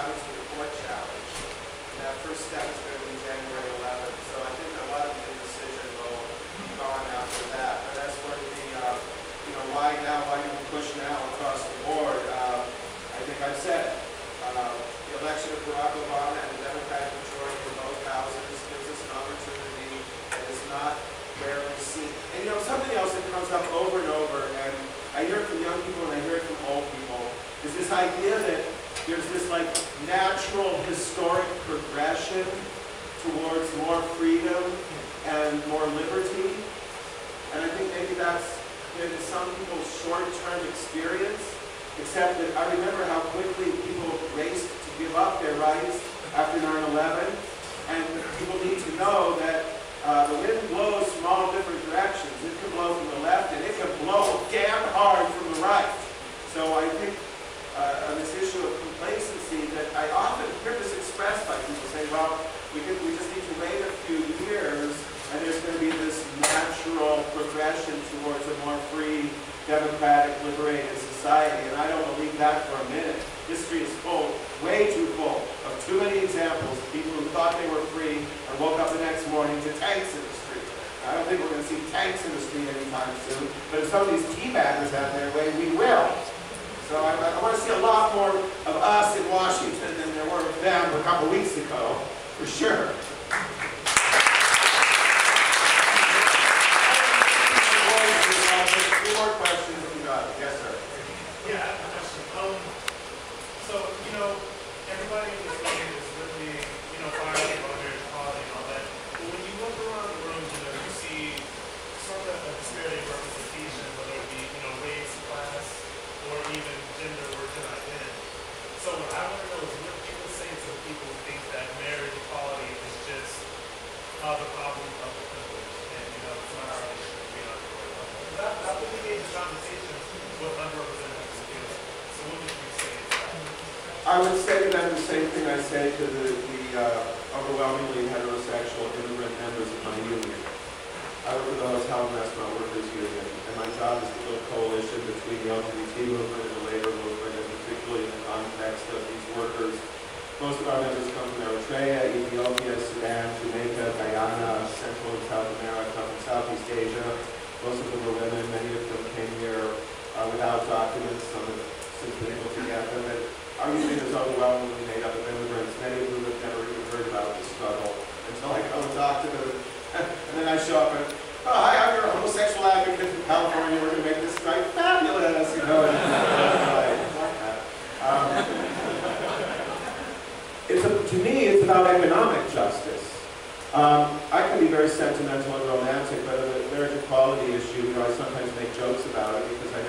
happens with the court challenge. And that first step is going to be January 11th. So I think a lot of the indecision will go on after that. But as for the, why now, why do we push now across the board? I think I've said the election of Barack Obama and the Democratic majority in both houses gives us an opportunity that is not rarely seen. And something else that comes up over and over, and I hear it from young people and I hear it from old people, is this idea that there's this like natural historic progression towards more freedom and more liberty. And I think maybe that's been some people's short-term experience, except that I remember how quickly people raced to give up their rights after 9/11, and people need to know that the wind blows from all different directions. It can blow from the left, and it can blow damn hard from the right. So I think on this issue of complacency, that I often hear this expressed by people saying, well, we just need to wait a few years, and there's going to be this natural progression towards a more free, democratic, liberated society. And I don't believe that for a minute. History is full, way too full, of too many examples of people who thought they were free and woke up the next morning to tanks in the street. I don't think we're going to see tanks in the street anytime soon, but if some of these teabaggers have their way, we will. So I want to see a lot more of us in Washington than there were of them a couple weeks ago, for sure. Two more questions if you got it. Yes, sir. Yeah, I have a question. So, everybody in this game is really, fighting about marriage equality and all that. But when you look around the room, you see sort of a disparity in representation, whether it be, race, class, or even gender or gender identity. So what I want to know is what people say to the people who think that marriage equality is just the problem of the privilege, and it's not our issue. I believe in conversations with underrepresented communities. So what would you say to that? I would say to them the same thing I say to the overwhelmingly heterosexual immigrant members of my union. I work for the Hotel and Restaurant Workers Union, and my job is to build a coalition between the LGBT movement and the labor movement, and particularly in the context of these workers. Most of our members come from Eritrea, Ethiopia, Sudan, Jamaica, Guyana, Central and South America, from Southeast Asia. Most of them were women. Many of them came here without documents. Some have since been able to get them. And our union is overwhelmingly made up of immigrants, many of whom have never even heard about this struggle until I go and talk to them. And then I show up and, oh, hi, I'm your homosexual advocate from California. We're going to make this strike fabulous, to me, it's about economic justice. I can be very sentimental and romantic, but on the marriage equality issue, I sometimes make jokes about it because I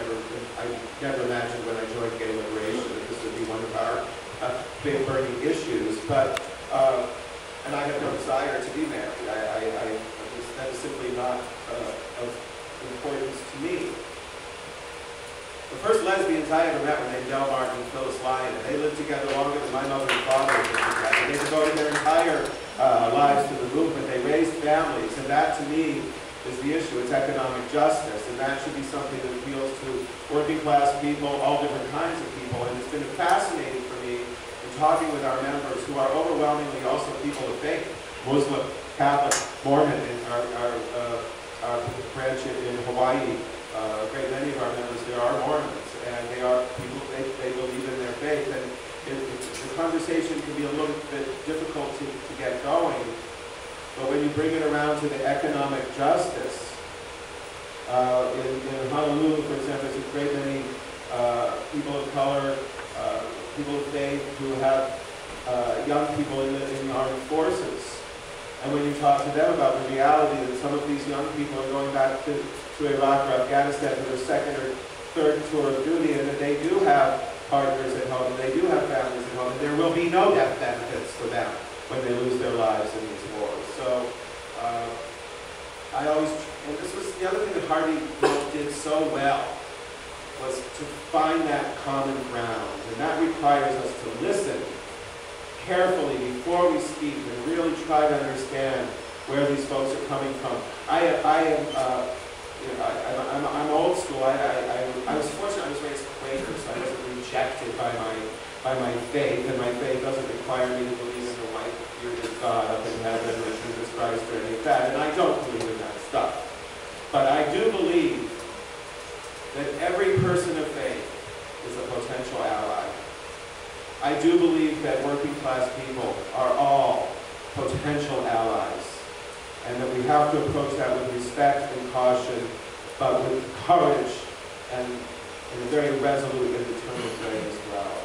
never imagined when I joined gay liberation that this would be one of our big burning issues. But and I have no desire to be married. That is simply not of importance to me. The first lesbians I ever met were named Del Martin and Phyllis Lyon, and they lived together longer than my mother and father lived together. They devoted their entire lives to the movement. They raised families, and that to me is the issue. It's economic justice, and that should be something that appeals to working class people, all different kinds of people. And it's been fascinating for me in talking with our members who are overwhelmingly also people of faith, Muslim, Catholic, Mormon, and our branch in Hawaii. A great many of our members there are Mormons, and they are people, they believe in their faith, and the conversation can be a little bit difficult to get going, but when you bring it around to the economic justice, in Honolulu, for example, there's a great many people of color, people of faith who have young people in the armed forces. And when you talk to them about the reality that some of these young people are going back to Iraq or Afghanistan for their second or third tour of duty, and that they do have partners at home, and they do have families at home, and there will be no death benefits for them when they lose their lives in these wars. So I always, and this was the other thing that Harvey Milk did so well, was to find that common ground, and that requires us to listen carefully before we speak and really try to understand where these folks are coming from. I'm old school. I was fortunate I was raised Quaker, so I wasn't rejected by my by my faith, and my faith doesn't require me to believe in the white bearded God up in heaven or Jesus Christ or any of that, and I don't believe in that stuff. But I do believe that every person of faith is a potential ally. I do believe that working class people are all potential allies, and that we have to approach that with respect and caution, but with courage and in a very resolute and determined way as well.